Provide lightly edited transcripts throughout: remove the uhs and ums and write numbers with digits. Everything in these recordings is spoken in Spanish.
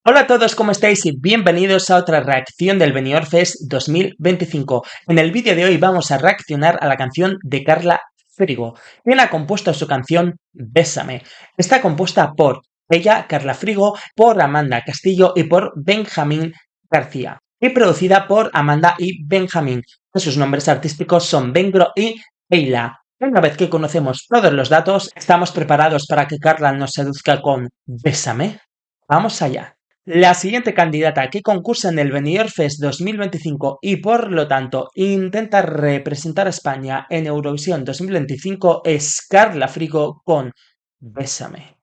Hola a todos, ¿cómo estáis? Y bienvenidos a otra reacción del Benidorm Fest 2025. En el vídeo de hoy vamos a reaccionar a la canción de Carla Frigo, quien ha compuesto su canción Bésame. Está compuesta por ella, Carla Frigo, por Amanda Castillo y por Benjamín García. Y producida por Amanda y Benjamín. Sus nombres artísticos son Bengro y Eila. Una vez que conocemos todos los datos, estamos preparados para que Carla nos seduzca con Bésame. Vamos allá. La siguiente candidata que concursa en el Benidorm Fest 2025 y por lo tanto intenta representar a España en Eurovisión 2025 es Carla Frigo con Bésame.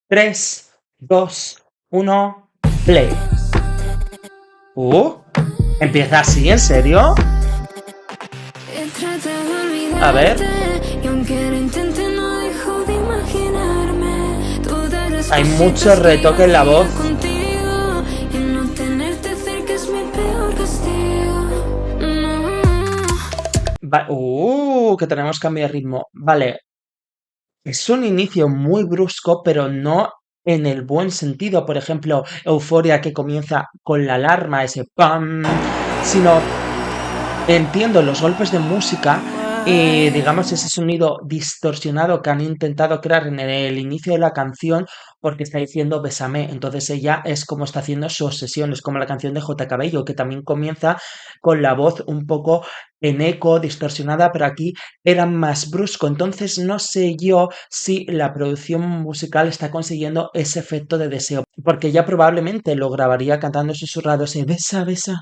3, 2, 1, play. Uh, ¿Empieza así? ¿En serio? A ver. Hay mucho retoque en la voz. Que tenemos cambio de ritmo. Vale, es un inicio muy brusco, pero no en el buen sentido. Por ejemplo, Euforia que comienza con la alarma, ese pam, sino entiendo los golpes de música y digamos ese sonido distorsionado que han intentado crear en el inicio de la canción porque está diciendo Bésame. Entonces ella es como está haciendo su obsesión, es como la canción de J. Cabello que también comienza con la voz un poco en eco, distorsionada, pero aquí era más brusco. Entonces no sé yo si la producción musical está consiguiendo ese efecto de deseo, porque ella probablemente lo grabaría cantando susurrado ese besa, besa.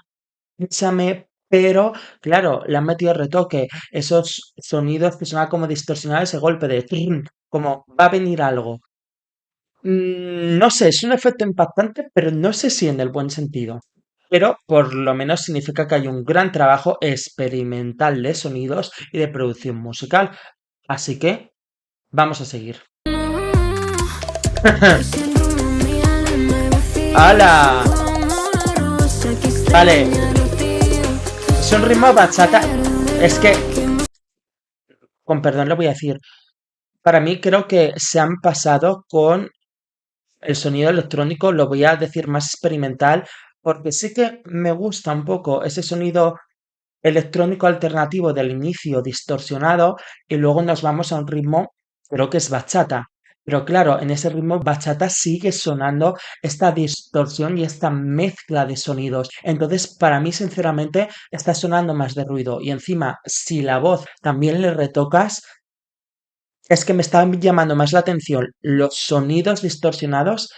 Bésame, pero claro, le han metido retoque, esos sonidos que sonaban como distorsionados, ese golpe de trin, como va a venir algo. No sé, es un efecto impactante, pero no sé si en el buen sentido. Pero por lo menos significa que hay un gran trabajo experimental de sonidos y de producción musical. Así que vamos a seguir. ¡Hala! Vale, es un ritmo bachata. Es que, con perdón lo voy a decir, para mí creo que se han pasado con el sonido electrónico, lo voy a decir más experimental, porque sí que me gusta un poco ese sonido electrónico alternativo del inicio distorsionado y luego nos vamos a un ritmo, creo que es bachata. Pero claro, en ese ritmo bachata sigue sonando esta distorsión y esta mezcla de sonidos. Entonces, para mí, sinceramente, está sonando más de ruido. Y encima, si la voz también le retocas, es que me estaban llamando más la atención los sonidos distorsionados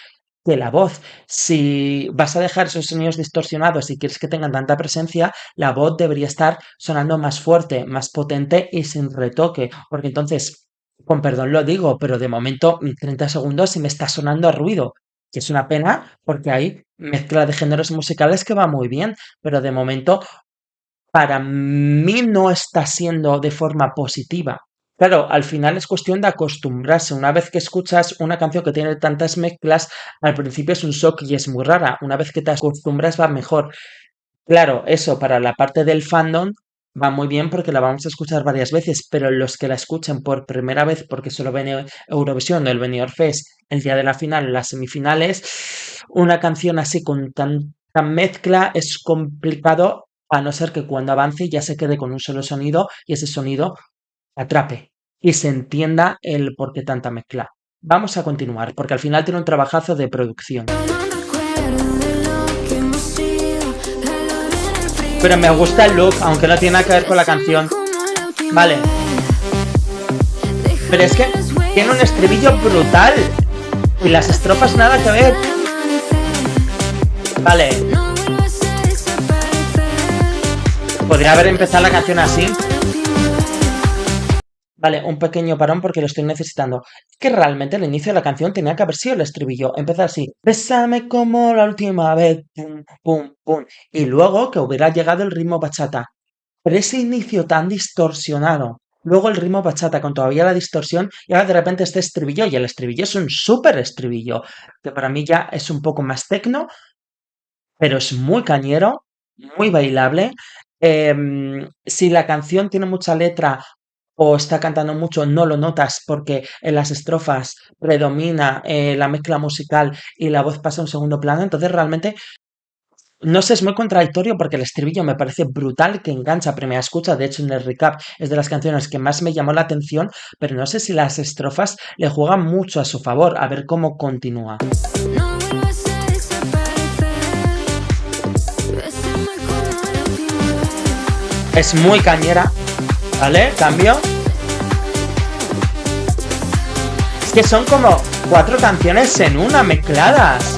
que la voz. Si vas a dejar esos sonidos distorsionados y quieres que tengan tanta presencia, la voz debería estar sonando más fuerte, más potente y sin retoque. Porque entonces, con perdón lo digo, pero de momento 30 segundos y me está sonando a ruido. Que es una pena porque hay mezcla de géneros musicales que va muy bien, pero de momento para mí no está siendo de forma positiva. Claro, al final es cuestión de acostumbrarse. Una vez que escuchas una canción que tiene tantas mezclas, al principio es un shock y es muy rara. Una vez que te acostumbras va mejor. Claro, eso para la parte del fandom va muy bien porque la vamos a escuchar varias veces, pero los que la escuchen por primera vez porque solo ven Eurovisión o el Benidorm Fest el día de la final, las semifinales, una canción así con tanta mezcla es complicado a no ser que cuando avance ya se quede con un solo sonido y ese sonido atrape y se entienda el por qué tanta mezcla. Vamos a continuar porque al final tiene un trabajazo de producción. Pero me gusta el look, aunque no tiene nada que ver con la canción. Vale. Pero es que tiene un estribillo brutal. Y las estrofas nada que ver. Vale. Podría haber empezado la canción así. Vale, un pequeño parón porque lo estoy necesitando. Es que realmente el inicio de la canción tenía que haber sido el estribillo. Empezar así. Bésame como la última vez. Pum, pum, pum. Y luego que hubiera llegado el ritmo bachata. Pero ese inicio tan distorsionado, luego el ritmo bachata con todavía la distorsión y ahora de repente este estribillo y el estribillo es un súper estribillo, que para mí ya es un poco más tecno, pero es muy cañero, muy bailable. Si la canción tiene mucha letra o está cantando mucho, no lo notas porque en las estrofas predomina la mezcla musical y la voz pasa a un segundo plano. Entonces realmente, no sé, es muy contradictorio porque el estribillo me parece brutal, que engancha a primera escucha. De hecho, en el recap es de las canciones que más me llamó la atención, pero no sé si las estrofas le juegan mucho a su favor. A ver cómo continúa. No vuelvas a desaparecer. Bésame como la primavera. Es muy cañera, ¿vale? Cambio. Es que son como 4 canciones en una mezcladas.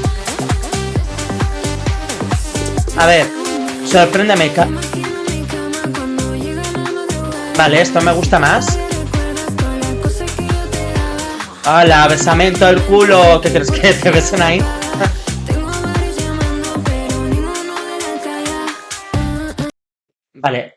A ver, sorpréndeme. Imagino mi cama cuando llega la madrugada. Vale, esto me gusta más. ¿Recuerdas todas las cosas que yo te daba? Hola, besame en todo el culo. ¿Qué crees que te besen ahí? Tengo a varios llamando, pero ninguno de la talla. Vale,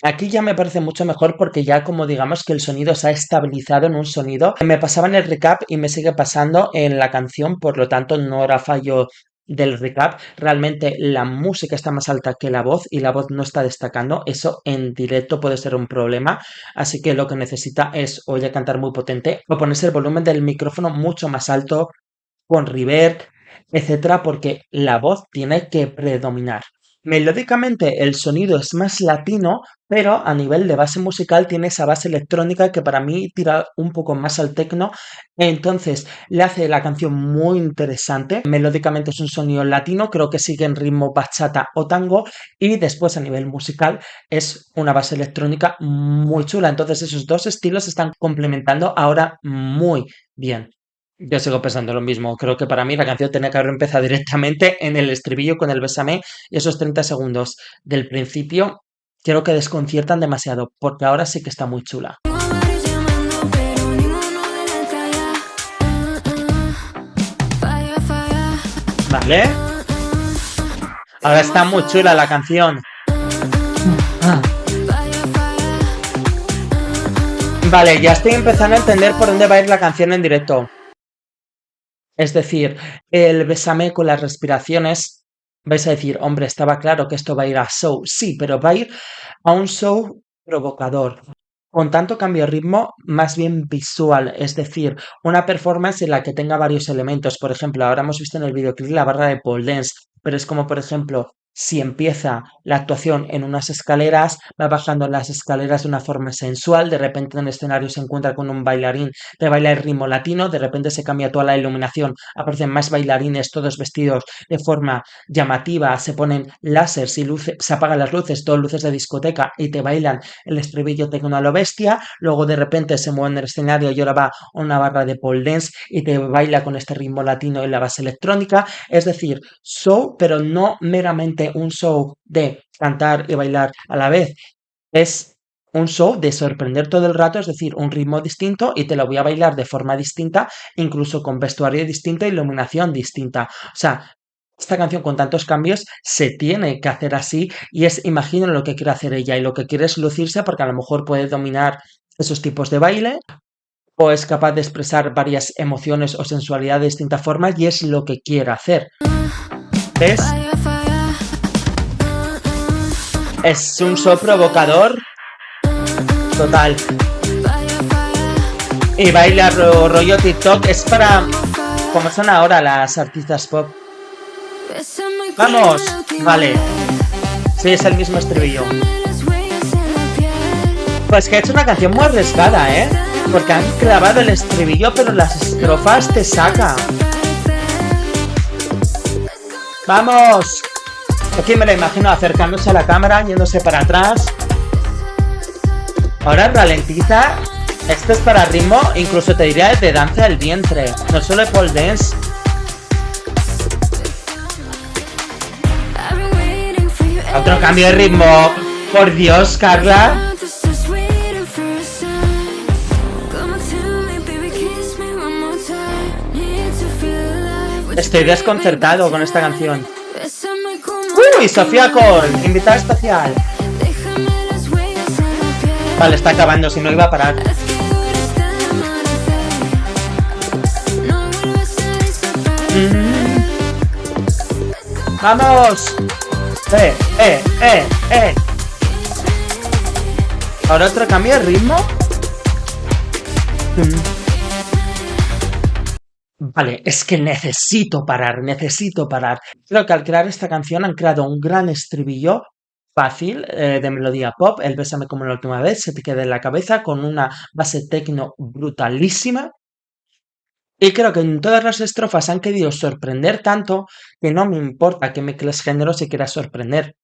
aquí ya me parece mucho mejor porque ya como digamos que el sonido se ha estabilizado en un sonido. Me pasaba en el recap y me sigue pasando en la canción, por lo tanto no era fallo del recap. Realmente la música está más alta que la voz y la voz no está destacando. Eso en directo puede ser un problema. Así que lo que necesita es o ya cantar muy potente o ponerse el volumen del micrófono mucho más alto con reverb, etcétera, porque la voz tiene que predominar. Melódicamente el sonido es más latino, pero a nivel de base musical tiene esa base electrónica que para mí tira un poco más al techno, entonces le hace la canción muy interesante. Melódicamente es un sonido latino, creo que sigue en ritmo bachata o tango, y después a nivel musical es una base electrónica muy chula. Entonces esos dos estilos se están complementando ahora muy bien. Yo sigo pensando lo mismo. Creo que para mí la canción tenía que haber empezado directamente en el estribillo con el bésame, y esos 30 segundos del principio creo que desconciertan demasiado, porque ahora sí que está muy chula. Tengo a varios llamando, pero ninguno de la talla. Falla, falla. ¿Vale? Ahora está muy chula la canción. Ah. Falla, falla. Vale, ya estoy empezando a entender por dónde va a ir la canción en directo. Es decir, el bésame con las respiraciones. Vais a decir, hombre, estaba claro que esto va a ir a show. Sí, pero va a ir a un show provocador, con tanto cambio de ritmo, más bien visual, es decir, una performance en la que tenga varios elementos. Por ejemplo, ahora hemos visto en el videoclip la barra de pole dance, pero es como, por ejemplo, si empieza la actuación en unas escaleras, va bajando las escaleras de una forma sensual, de repente en el escenario se encuentra con un bailarín que baila el ritmo latino, de repente se cambia toda la iluminación, aparecen más bailarines, todos vestidos de forma llamativa, se ponen láseres y luces, se apagan las luces, todo luces de discoteca y te bailan el estribillo tecno a lo bestia, luego de repente se mueve en el escenario y ahora va a una barra de pole dance y te baila con este ritmo latino en la base electrónica, es decir, show, pero no meramente un show de cantar y bailar a la vez, es un show de sorprender todo el rato, es decir, un ritmo distinto y te lo voy a bailar de forma distinta, incluso con vestuario distinto e iluminación distinta. O sea, esta canción con tantos cambios se tiene que hacer así y es, imagino lo que quiere hacer ella y lo que quiere es lucirse porque a lo mejor puede dominar esos tipos de baile o es capaz de expresar varias emociones o sensualidad de distintas formas y es lo que quiere hacer. ¿Ves? Falla, falla. Es un show provocador total. Falla, falla. Y baila rollo TikTok. Es para como son ahora las artistas pop. Bésame como ¡Vamos! la última Vale. vez. Sí, es el mismo estribillo. Déjame las huellas en la piel. Pues que ha hecho una canción muy arriesgada, ¿eh? Porque han clavado el estribillo, pero las estrofas te saca. ¡Vamos! Aquí me la imagino acercándose a la cámara, yéndose para atrás. Ahora ralentiza. Esto es para ritmo, incluso te diría de danza del vientre. No solo de pole dance. I've been waiting for you Otro cambio de ritmo. Por Dios, Carla. Just waiting for a sign. Come on to me, baby, kiss me one more time. Need to feel alive. Would you Estoy be desconcertado my con esta canción. Bésame como ¡Uy! Sofía Cole, invitada especial. Déjame las huellas en la piel. Vale, está acabando, si no iba a parar. Haz que dure hasta el amanecer. No vuelvas a desaparecer. ¡Vamos! ¡Eh! Ahora otro cambio de ritmo. Mm, Vale, es que necesito parar, necesito parar. Creo que al crear esta canción han creado un gran estribillo fácil de melodía pop, el Bésame como la última vez, se te queda en la cabeza con una base tecno brutalísima. Y creo que en todas las estrofas han querido sorprender tanto que no me importa que mezcles géneros si quieras sorprender.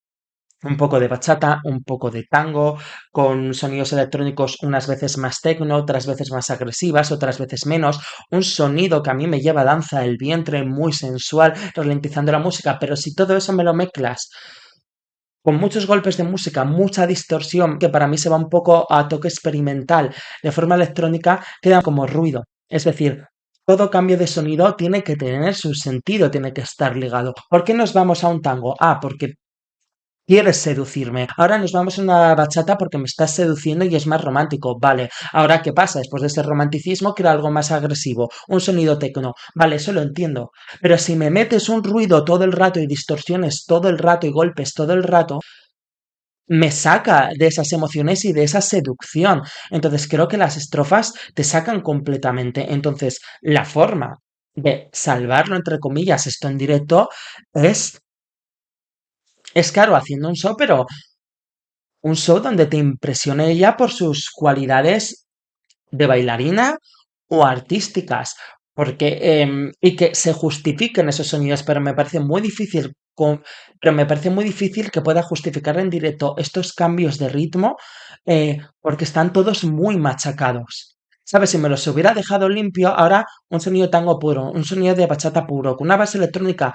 Un poco de bachata, un poco de tango, con sonidos electrónicos unas veces más tecno, otras veces más agresivas, otras veces menos. Un sonido que a mí me lleva a danza el vientre, muy sensual, ralentizando la música. Pero si todo eso me lo mezclas con muchos golpes de música, mucha distorsión, que para mí se va un poco a toque experimental, de forma electrónica, queda como ruido. Es decir, todo cambio de sonido tiene que tener su sentido, tiene que estar ligado. ¿Por qué nos vamos a un tango? Ah, porque quieres seducirme. Ahora nos vamos a una bachata porque me estás seduciendo y es más romántico. Vale. Ahora, ¿qué pasa? Después de ese romanticismo, quiero algo más agresivo. Un sonido tecno. Vale, eso lo entiendo. Pero si me metes un ruido todo el rato y distorsiones todo el rato y golpes todo el rato, me saca de esas emociones y de esa seducción. Entonces creo que las estrofas te sacan completamente. Entonces, la forma de salvarlo, entre comillas, esto en directo, es, es claro, haciendo un show, pero un show donde te impresione ella por sus cualidades de bailarina o artísticas, porque y que se justifiquen esos sonidos, pero me parece muy difícil pero me parece muy difícil que pueda justificar en directo estos cambios de ritmo porque están todos muy machacados. ¿Sabes? Si me los hubiera dejado limpio, ahora un sonido tango puro, un sonido de bachata puro, con una base electrónica,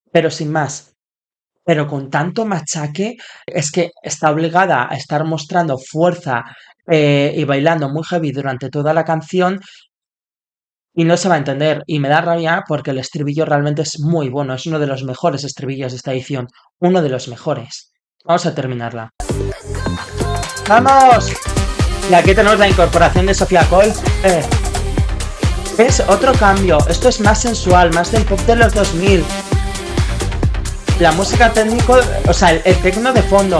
pero sin más. Pero con tanto machaque, es que está obligada a estar mostrando fuerza y bailando muy heavy durante toda la canción y no se va a entender. Y me da rabia porque el estribillo realmente es muy bueno. Es uno de los mejores estribillos de esta edición. Uno de los mejores. Vamos a terminarla. ¡Vamos! Y aquí tenemos la incorporación de Sofía Cole. Es otro cambio. Esto es más sensual, más del pop de los 2000. La música técnico, o sea, el tecno de fondo.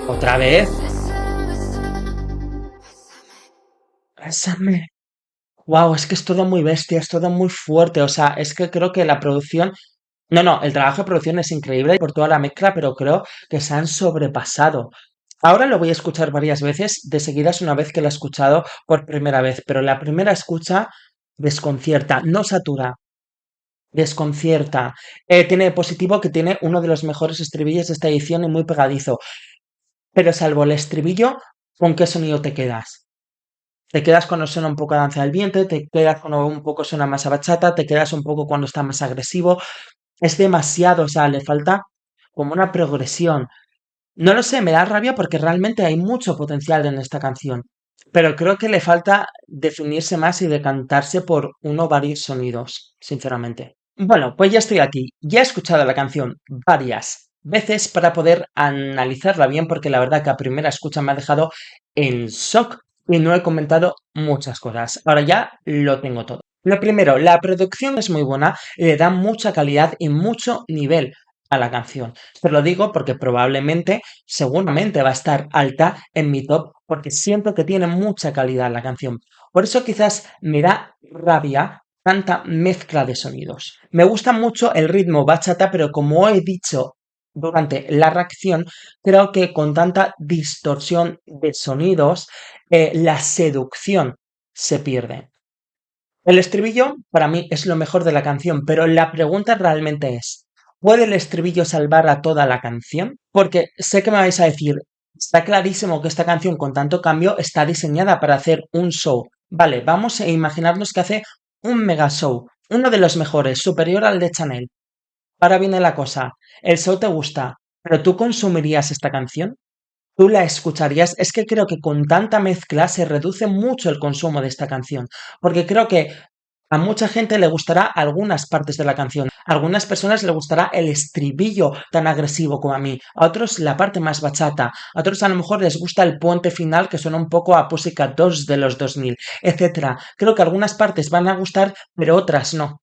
¿Otra vez? Bésame. Wow, es que es todo muy bestia, es todo muy fuerte. O sea, es que creo que la producción. No, no, el trabajo de producción es increíble por toda la mezcla, pero creo que se han sobrepasado. Ahora lo voy a escuchar varias veces, de seguidas una vez que lo he escuchado por primera vez, pero la primera escucha desconcierta, no satura, desconcierta. Tiene positivo que tiene uno de los mejores estribillos de esta edición y muy pegadizo. Pero salvo el estribillo, ¿con qué sonido te quedas? Te quedas cuando suena un poco a danza del vientre, te quedas cuando un poco suena más a bachata, te quedas un poco cuando está más agresivo. Es demasiado, o sea, le falta como una progresión. No lo sé, me da rabia porque realmente hay mucho potencial en esta canción. Pero creo que le falta definirse más y decantarse por uno o varios sonidos, sinceramente. Bueno, pues ya estoy aquí. Ya he escuchado la canción varias veces para poder analizarla bien, porque la verdad que a primera escucha me ha dejado en shock y no he comentado muchas cosas. Ahora ya lo tengo todo. Lo primero, la producción es muy buena y le da mucha calidad y mucho nivel a la canción. Te lo digo porque probablemente, seguramente va a estar alta en mi top porque siento que tiene mucha calidad la canción. Por eso quizás me da rabia tanta mezcla de sonidos. Me gusta mucho el ritmo bachata, pero como he dicho durante la reacción, creo que con tanta distorsión de sonidos, la seducción se pierde. El estribillo para mí es lo mejor de la canción, pero la pregunta realmente es, ¿puede el estribillo salvar a toda la canción? Porque sé que me vais a decir, está clarísimo que esta canción con tanto cambio está diseñada para hacer un show. Vale, vamos a imaginarnos que hace un mega show, uno de los mejores, superior al de Chanel. Ahora viene la cosa, el show te gusta, pero ¿tú consumirías esta canción? ¿Tú la escucharías? Es que creo que con tanta mezcla se reduce mucho el consumo de esta canción, porque creo que a mucha gente le gustará algunas partes de la canción, a algunas personas le gustará el estribillo tan agresivo como a mí, a otros la parte más bachata, a otros a lo mejor les gusta el puente final que suena un poco a Pussycat 2 de los 2000, etcétera. Creo que algunas partes van a gustar, pero otras no.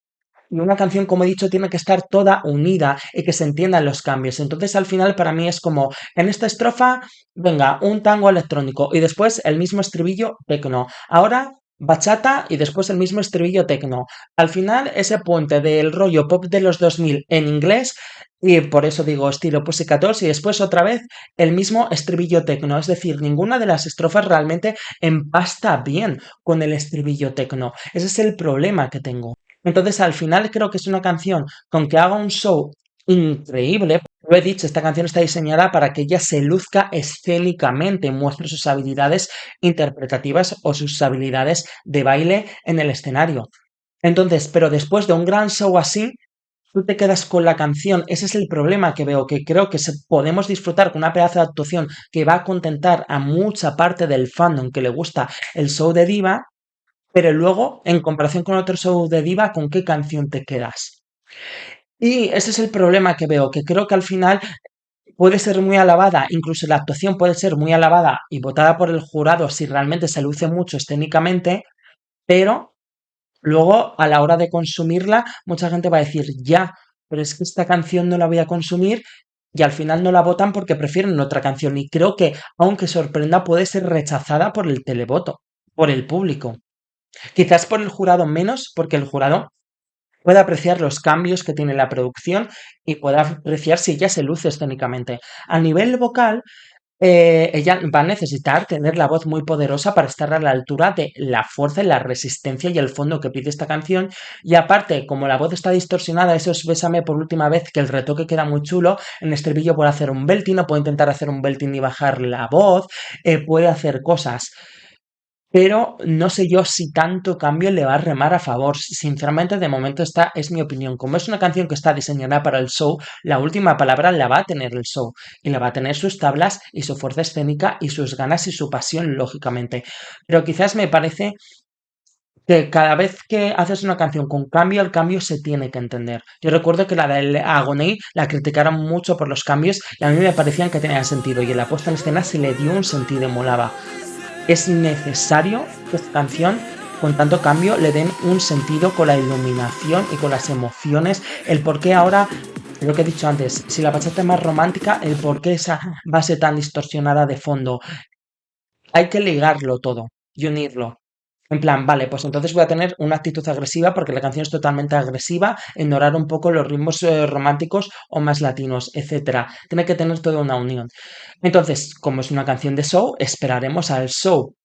y una canción, como he dicho, tiene que estar toda unida y que se entiendan los cambios. Entonces, al final, para mí es como, en esta estrofa, venga, un tango electrónico y después el mismo estribillo tecno. Ahora, bachata y después el mismo estribillo tecno. Al final, ese puente del rollo pop de los 2000 en inglés, y por eso digo estilo Pussycat Dolls, y después otra vez el mismo estribillo tecno. Es decir, ninguna de las estrofas realmente empasta bien con el estribillo tecno. Ese es el problema que tengo. Entonces, al final creo que es una canción con que haga un show increíble. Lo he dicho, esta canción está diseñada para que ella se luzca escénicamente, muestre sus habilidades interpretativas o sus habilidades de baile en el escenario. Entonces, pero después de un gran show así, tú te quedas con la canción. Ese es el problema que veo, que creo que podemos disfrutar con una pedazo de actuación que va a contentar a mucha parte del fandom que le gusta el show de Diva, pero luego, en comparación con otro show de Diva, ¿con qué canción te quedas? Y ese es el problema que veo, que creo que al final puede ser muy alabada, incluso la actuación puede ser muy alabada y votada por el jurado si realmente se luce mucho escénicamente, pero luego a la hora de consumirla, mucha gente va a decir, ya, pero es que esta canción no la voy a consumir y al final no la votan porque prefieren otra canción. Y creo que, aunque sorprenda, puede ser rechazada por el televoto, por el público. Quizás por el jurado menos, porque el jurado puede apreciar los cambios que tiene la producción y puede apreciar si ella se luce escénicamente. A nivel vocal, ella va a necesitar tener la voz muy poderosa para estar a la altura de la fuerza y la resistencia y el fondo que pide esta canción. Y aparte, como la voz está distorsionada, eso es Bésame por última vez, que el retoque queda muy chulo. En el estribillo puede hacer un belting o puede intentar hacer un belting y bajar la voz. Puede hacer cosas, pero no sé yo si tanto cambio le va a remar a favor. Sinceramente, de momento esta es mi opinión. Como es una canción que está diseñada para el show, la última palabra la va a tener el show. Y la va a tener sus tablas y su fuerza escénica y sus ganas y su pasión, lógicamente. Pero quizás me parece que cada vez que haces una canción con cambio, el cambio se tiene que entender. Yo recuerdo que la del Agony la criticaron mucho por los cambios y a mí me parecían que tenían sentido. Y en la puesta en escena se le dio un sentido y molaba. Es necesario que esta canción, con tanto cambio, le den un sentido con la iluminación y con las emociones. El por qué ahora, lo que he dicho antes, si la bachata es más romántica, el por qué esa base tan distorsionada de fondo. Hay que ligarlo todo y unirlo. En plan, vale, pues entonces voy a tener una actitud agresiva porque la canción es totalmente agresiva, ignorar un poco los ritmos románticos o más latinos, etcétera. Tiene que tener toda una unión. Entonces, como es una canción de show, esperaremos al show,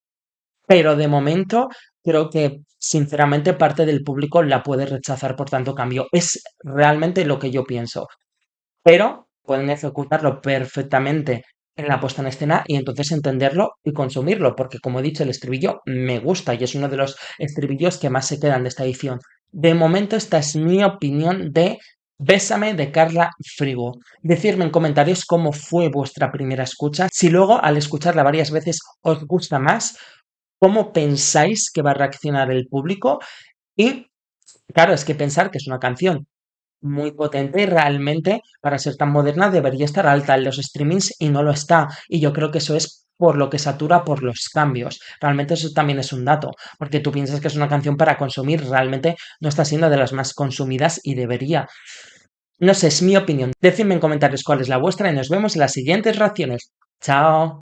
pero de momento creo que sinceramente parte del público la puede rechazar por tanto cambio. Es realmente lo que yo pienso. Pero pueden ejecutarlo perfectamente en la puesta en escena y entonces entenderlo y consumirlo, porque como he dicho, el estribillo me gusta y es uno de los estribillos que más se quedan de esta edición. De momento, esta es mi opinión de Bésame de Carla Frigo. Decidme en comentarios cómo fue vuestra primera escucha, si luego al escucharla varias veces os gusta más, cómo pensáis que va a reaccionar el público y, claro, es que pensar que es una canción muy potente y realmente para ser tan moderna debería estar alta en los streamings y no lo está. Y yo creo que eso es por lo que satura por los cambios. Realmente eso también es un dato, porque tú piensas que es una canción para consumir, realmente no está siendo de las más consumidas y debería. No sé, es mi opinión. Decidme en comentarios cuál es la vuestra y nos vemos en las siguientes reacciones. Chao.